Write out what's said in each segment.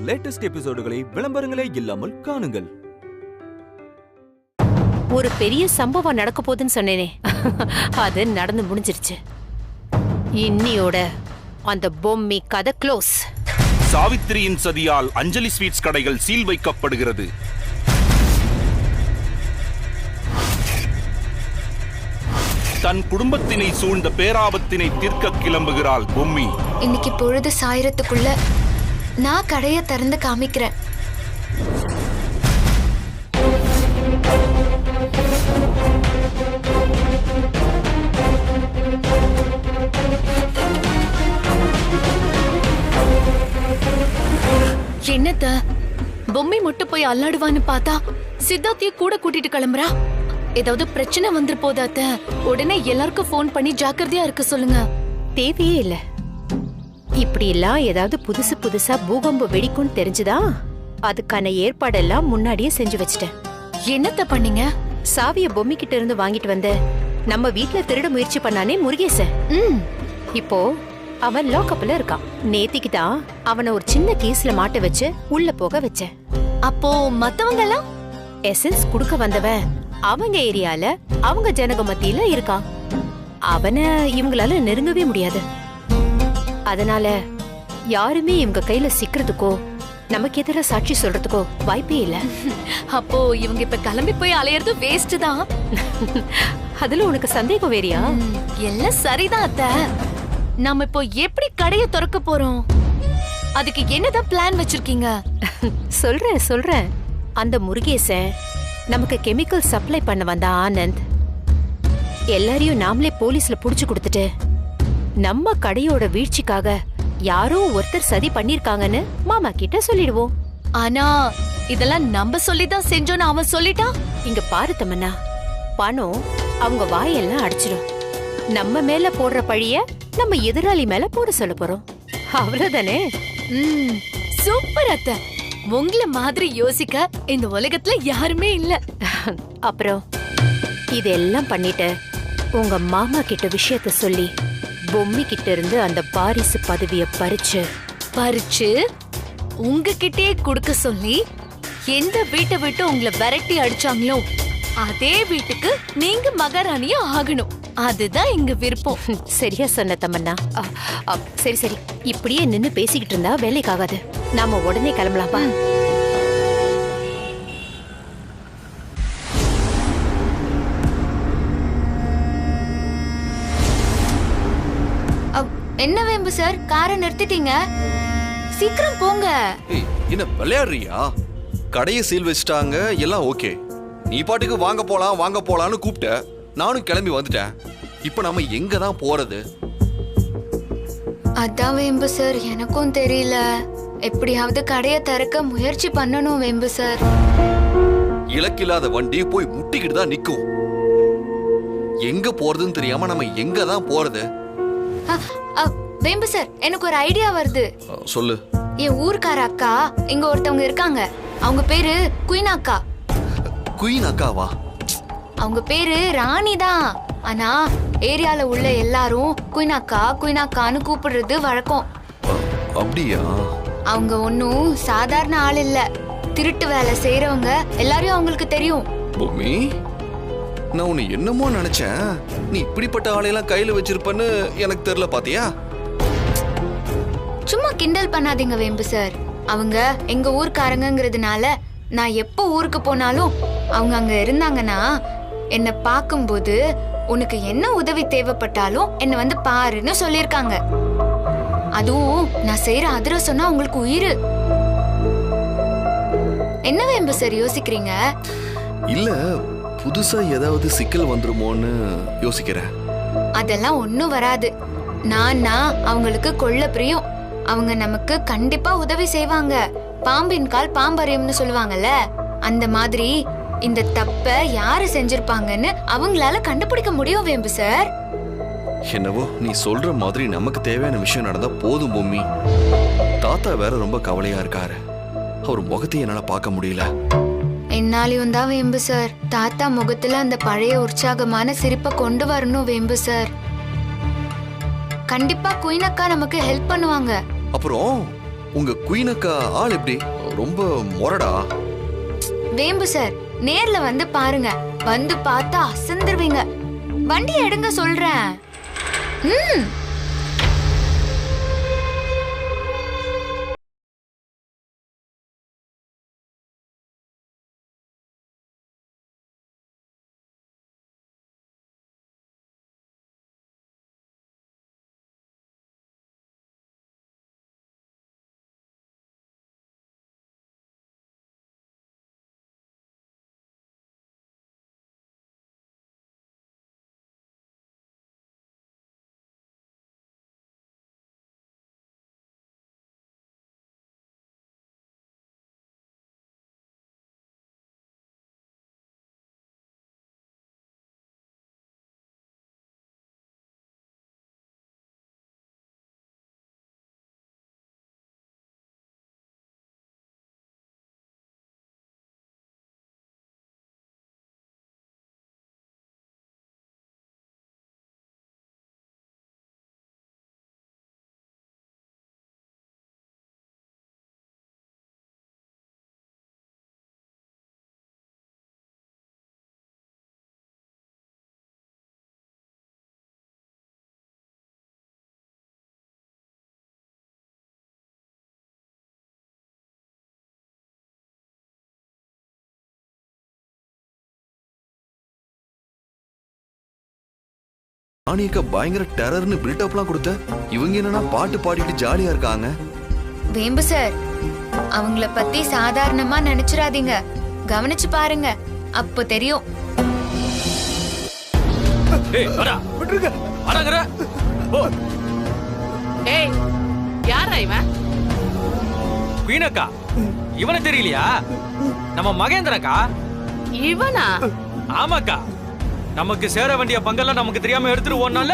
Latest எபிசோடுகளை விளம்பரங்களே இல்லாமல் காணுங்கள். ஒரு பெரிய சம்பவம் நடக்க போகுதுன்னு சொன்னேனே, அது நடந்து முடிஞ்சிருச்சு. இன்னியோட அந்த பொம்மி கதை க்ளோஸ். சாவித்திரியின் சதியால் அஞ்சலி ஸ்வீட்ஸ் கடைகள் சீல் வைக்கப்படுகிறது. தன் குடும்பத்தினை சூழ்ந்த பேராபத்தினை தீர்க்க கிளம்புகிறாள் பொம்மி. இன்னைக்கு பொழுது சாயிரத்துக்குள்ள நான் கடைய திறந்து காமிக்கிறேன். என்னத்த பொம்மை மட்டும் போய் அல்லாடுவான்னு பார்த்தா சித்தார்த்திய கூட கூட்டிட்டு கிளம்புறா. ஏதாவது பிரச்சனை வந்துரு போதாத்த, உடனே எல்லாருக்கும் போன் பண்ணி ஜாக்கிரதையா இருக்க சொல்லுங்க. தேவையே இல்ல. இப்படி எல்லாம் ஏதாவது புதுசு புதுசா பூகம்பம் வெடிக்கும் தெரிஞ்சுதா, அதுக்கான ஏற்பாடெல்லாம் முன்னாடியே செஞ்சு வச்சிட்டேன். என்னத்த பண்ணீங்க? சாவிய பொம்மி கிட்ட இருந்து வாங்கிட்டு வந்த நம்ம வீட்ல திருட முயற்சி பண்ணானே முருகேசன். இப்போ அவன் லாக்அப்ல இருக்கான். நேத்திக்கு தான் அவனை ஒரு சின்ன கேஸ்ல மாட்ட வச்சு உள்ள போக வச்சேன். அப்போ மத்தவங்க எல்லாம் எசன்ஸ் குடுக்க வந்தவன் அவங்க ஏரியால அவங்க ஜனக மத்தியில இருக்கான். அவனை இவங்களால நெருங்கவே முடியாது. அதனால யாருமே இவங்க கையில சிக்கிறதுக்கோ நமக்கு எதிர சாட்சி சொல்றதுக்கோ வாய்ப்பே இல்ல. அப்போ இவங்க இப்ப கிளம்பி போய் அலையறது வேஸ்ட் தான். அதுல உனக்கு சந்தேகம் வேறியா? எல்லாம் சரிதான் அத்த. நாம இப்போ எப்படி கடைய திறக்க போறோம்? அதுக்கு என்னதான் பிளான் வச்சிருக்கீங்க? சொல்றேன். அந்த முருகேசன் நமக்கு கெமிக்கல் சப்ளை பண்ண வந்த ஆனந்த் எல்லாரையும் நாமளே போலீஸ்ல புடிச்சு கொடுத்துட்டு நம்ம கடையோட வீழ்ச்சிக்காக யாரோ ஒருத்தர் சதி பண்ணிருக்காங்கன்னு மாமா கிட்ட சொல்லிடுவோம். ஆனா இதெல்லாம் நம்ம சொல்லிதான் செஞ்சோன்னு அவன் சொல்லிட்டா? இங்க பாரு தமன்னா, பணம் அவங்க வாயெல்லாம் அடிச்சிடும். நம்ம மேல போடுற பழிய நம்ம எதிராளி மேல போட சொல்ல போறோம். அவ்வளவுதானே? சூப்பர் அத்த. உங்கள மாதிரி யோசிக்க இந்த உலகத்துல யாருமே இல்ல. அப்புறம் இதெல்லாம் பண்ணிட்டு உங்க மாமா கிட்ட விஷயத்த சொல்லி பொம்மி கிட்ட இருந்து அந்த பாரிசு பதவிய பறிச்சு உங்ககிட்டயே கொடுக்க சொல்லி எந்த வீட்டை விட்டு உங்களை விரட்டி அடிச்சாங்களோ அதே வீட்டுக்கு நீங்க மகாராணியா ஆகணும். அதுதான் எங்க விருப்பம். சரியா சொன்ன தமன்னா. சரி, இப்படியே நின்னு பேசிக்கிட்டு இருந்தா வேலைக்காகாது. நாம உடனே கிளம்பலாமா? என்ன வேம்பு சார், காரை நிறுத்திட்டீங்க? சீக்கிரம் போங்க. என்ன விளையாடுறியா? கடையை சீல் வச்சுட்டாங்க, எல்லாம் ஓகே. நீ பாட்டுக்கு வாங்க போலான்னு கூப்பிட்ட. நானும் கிளம்பி வந்துட்டேன். இப்ப நாம எங்க தான் போறது? அதான் வேம்பு சார், எனக்கும் தெரியல. எப்படியாவது கடையை திறக்க முயற்சி பண்ணணும் வேம்பு சார். இலக்கில்லாத வண்டி போய் முட்டிக்கிட்டு தான் நிக்கும். எங்க போறதுன்னு தெரியாம நம்ம எங்க தான் போறது? வேம்பு சார், எனக்கு ஒரு ஐடியா வருது. சொல்லு. என் ஊர்க்கார அக்கா இங்க ஒருத்தவங்க இருக்காங்க. அவங்க பேரு குயின் அக்கா. குயின் அக்காவா? அவங்க பேரு ராணி தான். ஆனா ஏரியால உள்ள எல்லாரும் குயின் அக்கான்னு கூப்பிடுறது வழக்கம். அப்படியா? அவங்க ஒன்னும் சாதாரண ஆள் இல்ல. திருட்டு வேலை செய்யறவங்க எல்லாரையும் அவங்களுக்கு தெரியும். பூமி, நான் உன்னை என்னமோ நினைச்சேன். நீ இப்படிப்பட்ட ஆளையெல்லாம் கையில வச்சிருப்பன்னு எனக்கு தெரியல. பாத்தியா? சும்மா கிண்டல் பண்ணாதீங்க வேம்பு சார். அவங்க எங்க ஊர்க்காரங்கிறதுனால நான் எப்போ ஊருக்கு போனாலும் அவங்க அங்க இருந்தாங்கன்னா என்ன பார்க்கும்போது உனக்கு என்ன உதவி தேவைப்பட்டாலும் என்ன வந்து பாருன்னு சொல்லிருக்காங்க. அதுவும் நான் செய்யற அதிரசம்னா உங்களுக்கு உயிர். என்ன வேம்பு சார் யோசிக்கிறீங்க? இல்ல, புதுசா ஏதாவது சிக்கல் வந்துருமோன்னு யோசிக்கிறேன். அதெல்லாம் ஒண்ணும் வராது. நான் அவங்களுக்கு கொள்ள பிரியம். அவங்க நமக்கு கண்டிப்பா உதவி செய்வாங்க. பாம்பின் கால் பாம்பறியும்னு சொல்லுவாங்கல்ல, அந்த மாதிரி இந்த தப்ப யாரு செஞ்சிருப்பாங்கன்னு அவங்களால கண்டுபிடிக்க முடியும் வேம்பு சார். என்னவோ நீ சொல்ற மாதிரி நமக்கு தேவையான விஷயம் நடந்தா போதும் பூமி. தாத்தா வேற ரொம்ப கவலையா இருக்காரு. அவர் முகத்தை என்னால பார்க்க முடியல. என்னாலையும் தான் வேம்பு சார். தாத்தா முகத்துல அந்த பழைய உற்சாகமான சிரிப்பை கொண்டு வரணும் வேம்பு சார். கண்டிப்பா குயின் அக்கா நமக்கு ஹெல்ப் பண்ணுவாங்க. அப்புறம் உங்க குயின் அக்கா ஆள் எப்படி? ரொம்ப மொரடா. வேம்பு சார் நேர்ல வந்து பாருங்க, வந்து பார்த்தா அசந்துருவீங்க. வண்டி எடுங்க சொல்றேன். ம். ராணியக்கா பயங்கர டெரர்னு பில்டப்லாம் கொடுத்த. இவங்க என்னன்னா பாட்டு பாடிட்டு ஜாலியா இருக்காங்க. வேம்பு சார் அவங்கள பத்தி சாதாரணமா நினைச்சிடாதீங்க, கவனிச்சு பாருங்க, அப்போ தெரியும். ஏய் வாடா விட்டுருங்க வாடாங்கற ஓ ஏய் யாரா இவன்? குயினக்கா இவனை தெரியலையா? நம்ம மகேந்திரக்கா. இவனா? ஆமாக்கா, நமக்கு சேர வேண்டிய பங்கெல்லாம் நமக்கு தெரியாம எடுத்துட்டு ஓடனால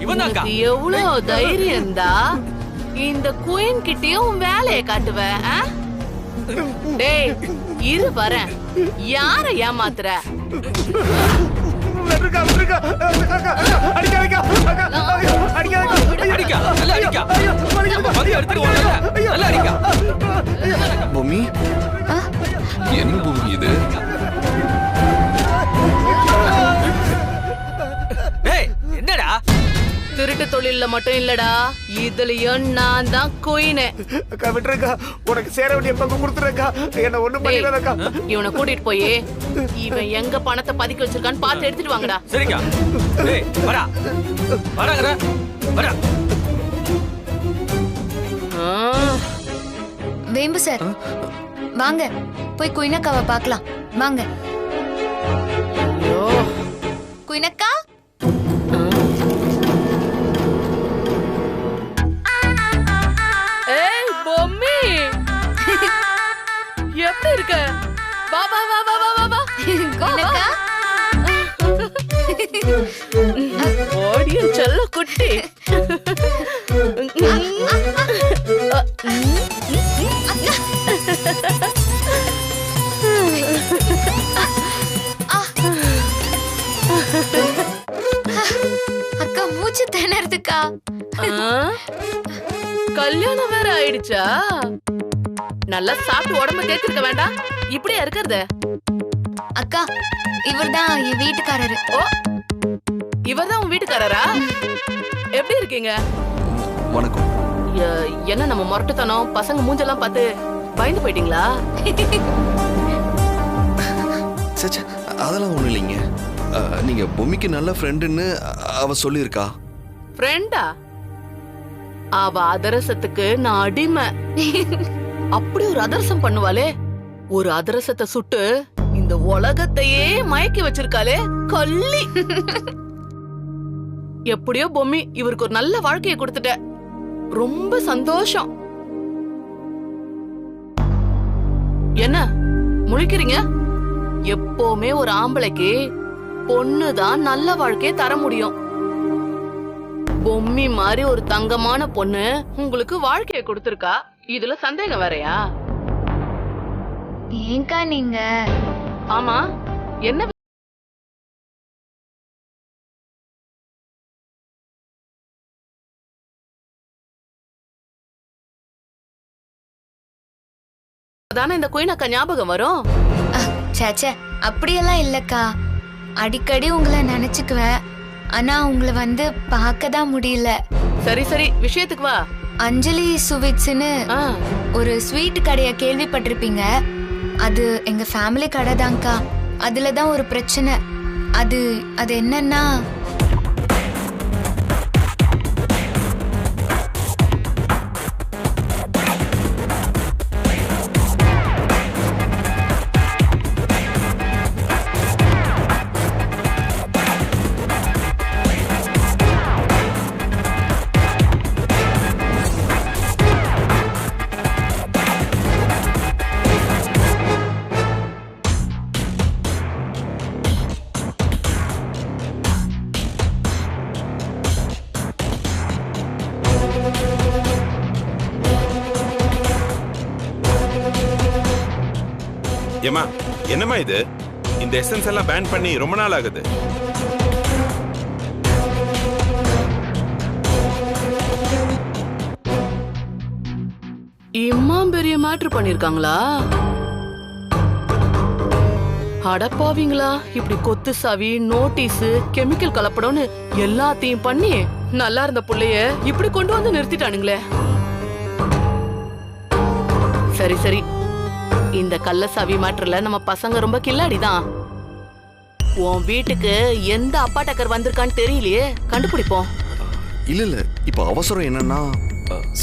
இவன்தான்க்கா. எவ்வளவு தைரியம் இருந்தா இந்த குயின் கிட்டயும் வேலையை காட்டுவ? ஆ? டேய் இரு வரேன். யார ஏமாத்துற? அடிக்கா நல்லா அடிக்கா. மதியம் எடுத்துட்டு ஓடனால நல்லா அடிக்கா. பூமி என்ன பூமி இது? ஏய் என்னடா? திருட்டு தொழில்ல மட்டும் இல்லடா, இதுலயும் நான் தான் குயினு. அக்கா விட்டுருக்கா, உனக்கு சேர வேண்டிய பங்கு கொடுத்துருக்கா. என்ன ஒண்ணும் பண்ணிடாதக்கா. இவனை கூட்டிட்டு போய் இவன் எங்க பணத்தை பதுக்கி வச்சிருக்கான்னு பார்த்து எடுத்துட்டு வாங்கடா. சரிக்கா. ஏய் வாடா வாடாங்கற வாடா. வேம்பு சார் வாங்க போய் குயினக்காவை பார்க்கலாம் வாங்க. குயினக்கா ஏய் பொம்மி எப்படி இருக்க? வா வா வா வா வா வா. குயினக்கா ஓடிய செல்ல குட்டி. அக்கா மூச்சு திணறதுக்கா. கல்யாணம் வேற ஆயிடுச்சா? நல்லா சாப்பிட்டு உடம்பு தேத்திருக்க வேண்டாம், இப்படியா இருக்கிறது? அக்கா இவர்தான் என் வீட்டுக்காரரு. ஓ இவர்தான் உன் வீட்டுக்காரரா? எப்படி இருக்கீங்க? வணக்கம். என்ன நம்ம முரட்டுத்தனம் பசங்க மூஞ்செல்லாம் பார்த்து பயந்து போயிட்டீங்களா? சச்சா அதெல்லாம் ஒண்ணும் இல்லைங்க. நீங்க பொம்மிக்கு நல்ல ஃப்ரெண்டுன்னு அவ சொல்லியிருக்கா. ஃப்ரெண்டா? அவ அதரசத்துக்கு நான் அடிமை. அப்படி ஒரு அதரசம் பண்ணுவாளே, ஒரு அதரசத்தை சுட்டு இந்த உலகத்தையே மயக்கி வச்சிருக்காளே கள்ளி. எப்படியோ பொம்மி இவருக்கு ஒரு நல்ல வாழ்க்கையை கொடுத்துட்ட, ரொம்ப சந்தோஷம். என்ன முழிக்கிறீங்க? எப்பவுமே ஒரு ஆம்பளைக்கு பொண்ணுதான் நல்ல வாழ்க்கையை தர முடியும். பொம்மி மாதிரி ஒரு தங்கமான பொண்ணு உங்களுக்கு வாழ்க்கையை கொடுத்திருக்கா, இதுல சந்தேகம் வேறயா? ஏங்கா நீங்க? ஆமா என்ன அதானே இந்த குயின் அக்கா ஞாபகம் வரும். சேச்சே அப்படியெல்லாம் இல்லக்கா. அடிக்கடி உங்களை நினைச்சுக்குவேன். ஆனா உங்களை வந்து பார்க்க தான் முடியல. சரி சரி விஷயத்துக்கு வா. அஞ்சலி ஸ்வீட்ஸ்னு ஒரு ஸ்வீட் கடைய கேள்விப்பட்டிருப்பீங்க. அது எங்க ஃபேமிலி கடை தான்க்கா. அதுலதான் ஒரு பிரச்சனை. அது என்னன்னா ஏமா என்னம்மா இது? இந்த எசன்ஸ் எல்லாம் பேன் பண்ணி ரொம்ப நாள் ஆகுது. இம்மா பெரிய மேட்ரு பண்ணிருக்காங்களா? அடப்பாவீங்களா, இப்படி கொத்து சாவி, நோட்டீஸ், கெமிக்கல் கலப்படம்னு எல்லாத்தையும் பண்ணி நல்லா இருந்த புள்ளைய இப்படி கொண்டு வந்து நிறுத்திட்டானுங்களே. சரி சரி, இந்த கள்ள சாவி மேட்டர்ல நம்ம பசங்க ரொம்ப கில்லாடிதான். உன் வீட்டுக்கு எந்த அப்பா டக்கர் வந்திருக்கான்னு தெரியலையே, கண்டுபிடிப்போம். இல்ல இப்ப அவசரம் என்னன்னா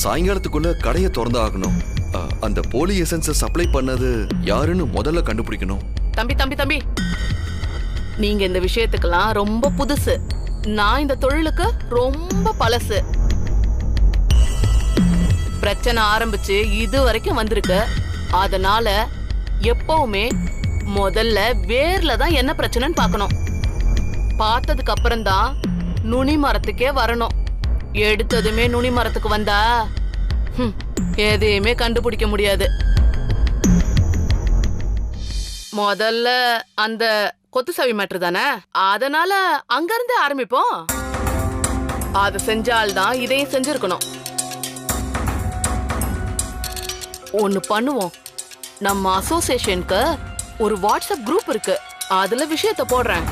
சாயங்காலத்துக்குள்ள கடையை திறந்து ஆகணும். அந்த போலி எசன்ஸை சப்ளை பண்ணது யாருன்னு முதல்ல கண்டுபிடிக்கணும். தம்பி தம்பி தம்பி, நீங்க இந்த விஷயத்துக்கெல்லாம் ரொம்ப புதுசு. நான் இந்த தொழிலுக்கு ரொம்ப பழசு. பிரச்சனை ஆரம்பிச்சு இது வரைக்கும் வந்திருக்கு. அதனால எப்பவுமே முதல்ல வேர்ல தான் என்ன பிரச்சனைன்னு பார்க்கணும். பார்த்ததுக்கு அப்புறம் தான் நுனி மரத்துக்கே வரணும். எடுத்ததுமே நுனி மரத்துக்கு வந்தா எதையுமே கண்டுபிடிக்க முடியாது. முதல்ல அந்த கொத்து சாவி மேட்ரு தானே, அதனால அங்க இருந்து ஆரம்பிப்போம். அத செஞ்சால்தான் இதையும் செஞ்சிருக்கணும். ஒன்னு பண்ணுவோம். நம்ம அசோசியேஷனுக்கு ஒரு வாட்ஸ்அப் குரூப் இருக்கு. அதுல விஷயத்த போடுறேன்.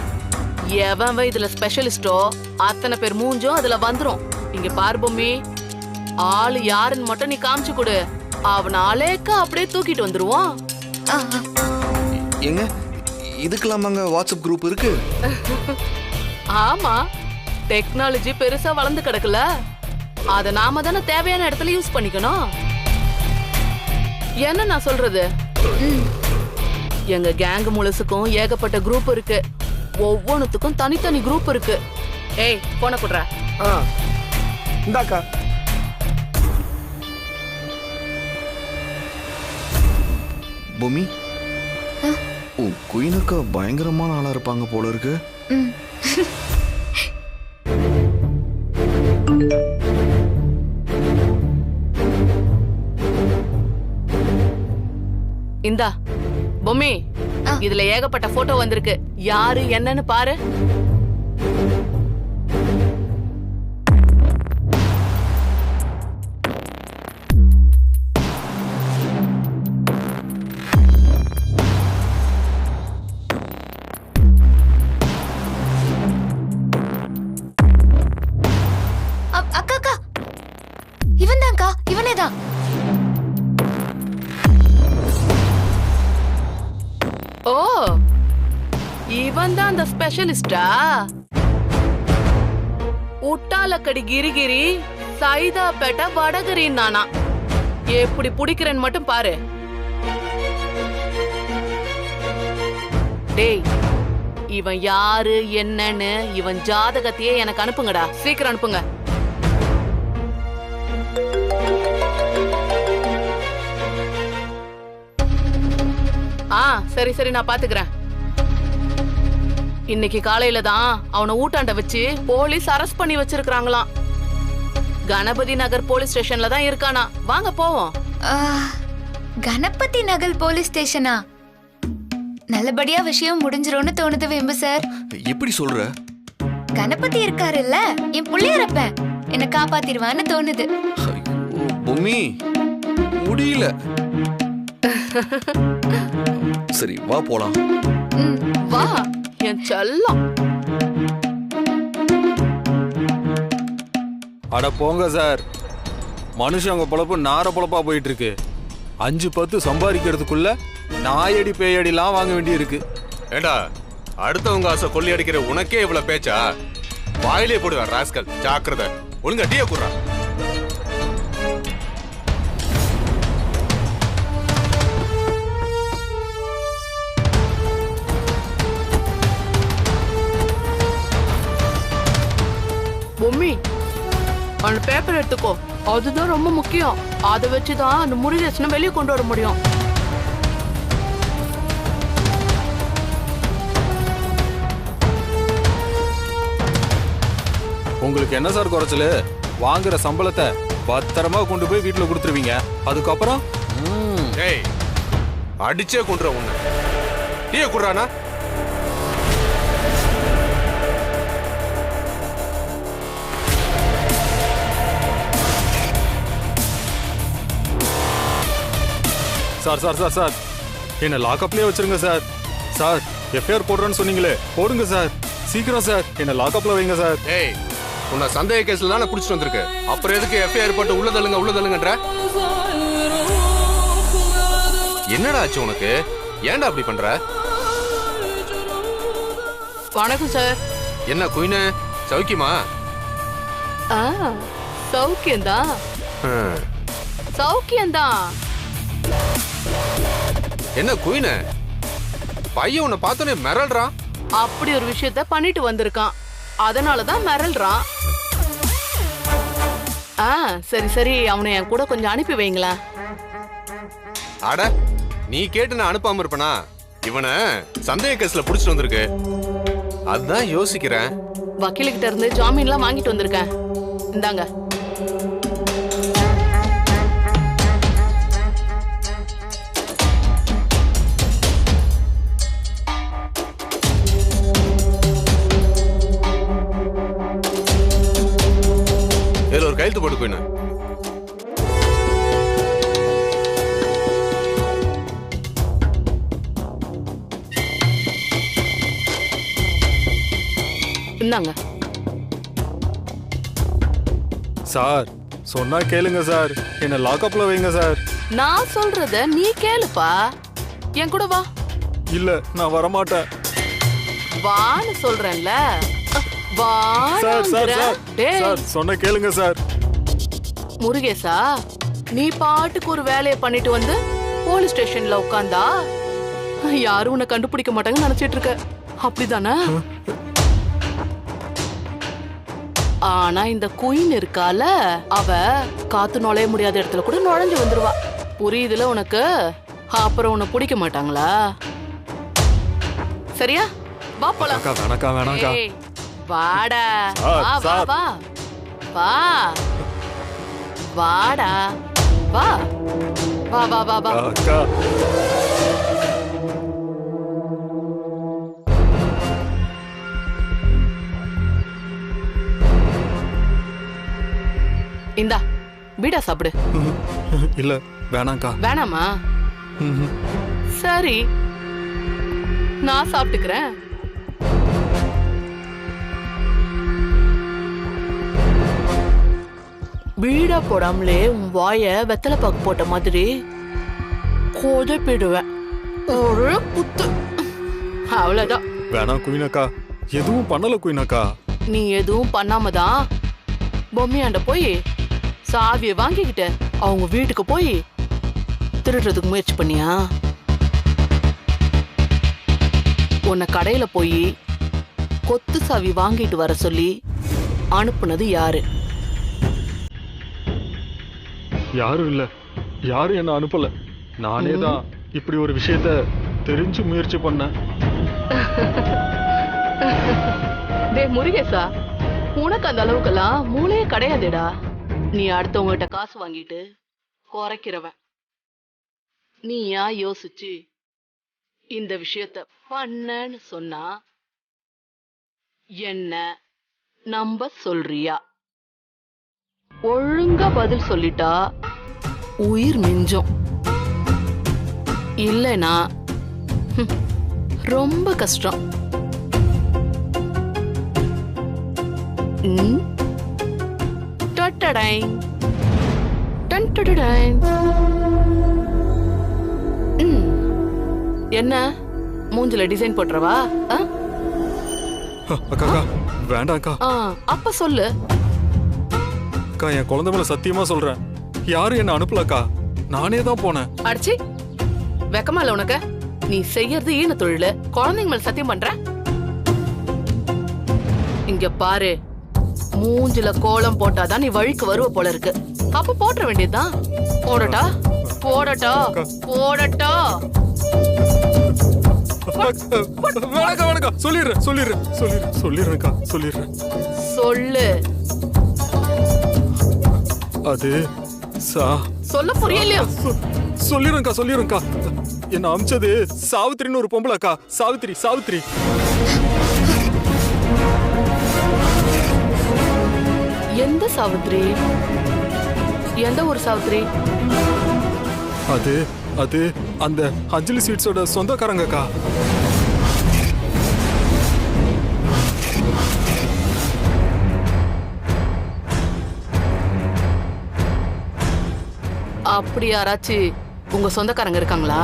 எவன் இதுல ஸ்பெஷலிஸ்டோ அத்தனை பேர் மூஞ்சும் அதுல வந்துரும். இங்க பாரு பொம்மி, ஆளு யாருன்னு மட்டும் நீ காமிச்சு கொடு. அவன் ஆளேக்க அப்படியே தூக்கிட்டு வந்துருவோம். எங்க இதுக்கெல்லாமாங்க வாட்ஸ்அப் குரூப் இருக்கு? ஆமா, டெக்னாலஜி பெருசா வளர்ந்து கிடக்குல. அத நாம தானே தேவையான இடத்துல யூஸ் பண்ணிக்கணும். என்ன நான் சொல்றது, எங்க கேங் முழுசுக்கும் ஏகப்பட்ட குரூப் இருக்கு. ஒவ்வொன்னுத்துக்கும் தனித்தனி குரூப் இருக்கு. ஏய் போன குடுற. இந்தாக்கா. பூமி, குயினுக்கு பயங்கரமான ஆளா இருப்பாங்க போல இருக்கு. இந்தா பொம்மி, இதுல ஏகப்பட்ட போட்டோ வந்திருக்கு. யாரு என்னன்னு பாரு. அக்கா, இவன் தான்க்கா, இவனே தான். ஓ, இவன் தான் அந்த ஸ்பெஷலிஸ்டா? உட்டாலக்கடி கிரிகிரி சைதாப்பேட்டை வடகரி நானா எப்படி புடிக்கிறேன்னு மட்டும் பாரு. டேய், இவன் யாரு என்னன்னு இவன் ஜாதகத்தையே எனக்கு அனுப்புங்கடா. சீக்கிரம் அனுப்புங்க. சரி சரி, நான் பாத்துக்கிறேன். இன்னைக்கு காலையில தான் அவனை ஊட்டாண்ட வச்சு போலீஸ் அரெஸ்ட் பண்ணி வச்சிருக்காங்களாம். கணபதி நகர் போலீஸ் ஸ்டேஷன்ல தான் இருக்கானா. வாங்க போவோம். கணபதி நகர் போலீஸ் ஸ்டேஷனா? நல்லபடியா விஷயம் முடிஞ்சிரும்னு தோணுது வேம்பு சார். எப்படி சொல்ற? கணபதி இருக்காருல்ல, என் புள்ளையரப்ப என்ன காப்பாத்திடுவான்னு தோணுது. பூமி முடியல. சரி வா போலாம். வா என் செல்லம். அட போங்க சார், மனுஷங்க பொழப்பு நார பொழப்பா போயிட்டு இருக்கு. 5-10 சம்பாதிக்கிறதுக்குள்ள நாயடி பேயடிலாம் வாங்க வேண்டி இருக்கு. ஏண்டா அடுத்தவங்க ஆசை கொள்ளி அடிக்கிற உனக்கே இவ்வளவு பேச்சா? வாயிலே போடுவார் ராஸ்கல், ஜாக்கிரதை. ஒழுங்கா டீய குடுறா. பொம்மி அந்த பேப்பர் எடுத்துக்கோ, அதுதான் ரொம்ப முக்கியம். அதை வச்சுதான் அந்த முருகேசனை வெளியே கொண்டு வர முடியும். உங்களுக்கு என்ன சார் குறைச்சலு? வாங்குற சம்பளத்தை பத்திரமா கொண்டு போய் வீட்டுல கொடுத்துருவீங்க. அதுக்கப்புறம் ஏய் அடிச்சே கொண்டுற உன்னை. டீய குடுறானா? சார் சார் சார் சார் என்ன லாக்அப்லயே வச்சிருங்க சார். சார் எஃப்ஐஆர் போடுறேன்னு சொன்னீங்களே, போடுங்க சார். சீக்கிரம் சார் என்ன லாக்அப்ல வைங்க சார். ஏய் உன்னை சந்தேக கேஸ்ல தானே புடிச்சிட்டு வந்திருக்கு. அப்புறம் எதுக்கு எஃப்ஐஆர் போட்டு உள்ள தள்ளுங்கன்ற? என்னடா ஆச்சு உனக்கு? ஏன்டா அப்படி பண்ற? வணக்கம் சார். என்ன குயினு, சௌக்கியமா? சௌக்கியம்தான் சௌக்கியம்தான். என்ன குயினு, பையன் உன்னை பார்த்தோன்னே மிரள்றான். அப்படி ஒரு விஷயத்த பண்ணிட்டு வந்திருக்கான், அதனாலதான் மிரள்றான். சரி சரி, அவனை என் கூட கொஞ்சம் அனுப்பி வைங்களேன். அட நீ கேட்டு நான் அனுப்பாம இருப்பனா? இவனை சந்தேக கேஸ்ல புடிச்சிட்டு வந்திருக்கு, அதுதான் யோசிக்கிறேன். வக்கீலுக்கிட்ட இருந்து ஜாமீன்லாம் வாங்கிட்டு வந்திருக்கேன், இந்தாங்க. இதுல ஒரு கையெழுத்து போட்டு போயின. இந்தாங்க. சார் சொன்னா கேளுங்க சார், என்ன லாக்அப்ல வைங்க சார். நான் சொல்றத நீ கேளுப்பா, என் கூட வா. இல்ல நான் வரமாட்டேன். வான்னு சொல்றேன்ல. சார் சார் சார் சார் சொன்ன கேளுங்க சார். முருகேசா, நீ பாட்டுக்கு ஒரு வேலையை பண்ணிட்டு வந்து போலீஸ் ஸ்டேஷன்ல உட்கார்ந்தா யாரும் உன்னை கண்டுபிடிக்க மாட்டாங்கன்னு நினைச்சிட்டு இருக்க, அப்படிதானே? ஆனா இந்த குயின் இருக்கால, அவ காத்து நுழைய முடியாத இடத்துல கூட நுழைஞ்சு வந்துருவா. புரியுதுல உனக்கு? அப்புறம் உன்னை பிடிக்க மாட்டாங்களா? சரியா? வா போலாம். வேணாக்கா வேணாக்கா. வாடா, வா வா வா வா வாடா, வா வா வா வா வா. அக்கா இந்தா பீடா சாப்பிடு. இல்ல வேணாக்கா. வேணாமா? சரி நான் சாப்பிட்டுக்கிறேன். பீடா போடாமலே உன் வாய வெத்தலை பாக்கு போட்ட மாதிரி கொதப்பிடுவேன், ஒரு குத்து, அவ்வளவுதான். வேணாம் குயினக்கா, எதுவும் பண்ணல குயினக்கா. நீ எதுவும் பண்ணாமதான் பொம்மையாண்ட போய் சாவியை வாங்கிக்கிட்ட அவங்க வீட்டுக்கு போய் திருடுறதுக்கு முயற்சி பண்ணியா? உன்னை கடையில போய் கொத்து சாவி வாங்கிட்டு வர சொல்லி அனுப்புனது யாரு? யாரும் இல்ல, யாரும் என்ன அனுப்பல. நானே தான் இப்படி ஒரு விஷயத்த தெரிஞ்சு முயற்சி பண்ணேன். டேய் முருகேசா, உனக்கு அந்த அளவுக்கெல்லாம் மூளையே கிடையாதுடா. நீ அடுத்தவங்ககிட்ட காசு வாங்கிட்டு குறைக்கிறவன். நீயா யோசிச்சு இந்த விஷயத்த பண்ணன்னு சொன்னா என்ன நம்ப சொல்றியா? ஒழுங்கா பதில் சொல்லிட்டா உயிர் மிஞ்சும். இல்லனா ரொம்ப கஷ்டம். டட்டடை டட்டடை. என்ன மூஞ்சில டிசைன் போட்டுறவா? அக்கா வேண்டாம்க்கா. அப்ப சொல்லு. அக்கா என் குழந்தை மேல சத்தியமா சொல்றேன், யாரும் என்ன அனுப்பலக்கா, நானே தான் போனேன். அடிச்சி வெக்கமா இல்ல உனக்கு? நீ செய்யறது ஈன தொழில குழந்தைங்க மேல சத்தியம் பண்ற? இங்க பாரு, மூஞ்சில கோலம் போட்டாதான் நீ வழிக்கு வருவ போல இருக்கு. அப்ப போட்டுற வேண்டியதுதான். போடட்டா போடட்டா போடட்டா. வேணாக்கா சொல்லிடுறேன் சொல்லிடுறேன் சொல்லிடுறேன் சொல்லிடுறேன்க்கா சொல்லிடுறேன். சொல்லு. அது சொல்ல புரியலையா? சொல்லிடுறேன்க்கா சொல்லிடுறேன்க்கா. என்ன அமிச்சது சாவித்திரின்னு ஒரு பொம்பளைக்கா. சாவித்திரி சாவித்திரி. எந்த சாவித்திரி? எந்த ஒரு சாவித்திரி? அது அது அந்த அஞ்சலி ஸ்வீட்ஸோட சொந்தக்காரங்கக்கா. அப்படி யாராச்சும் உங்க சொந்தக்காரங்க இருக்காங்களா?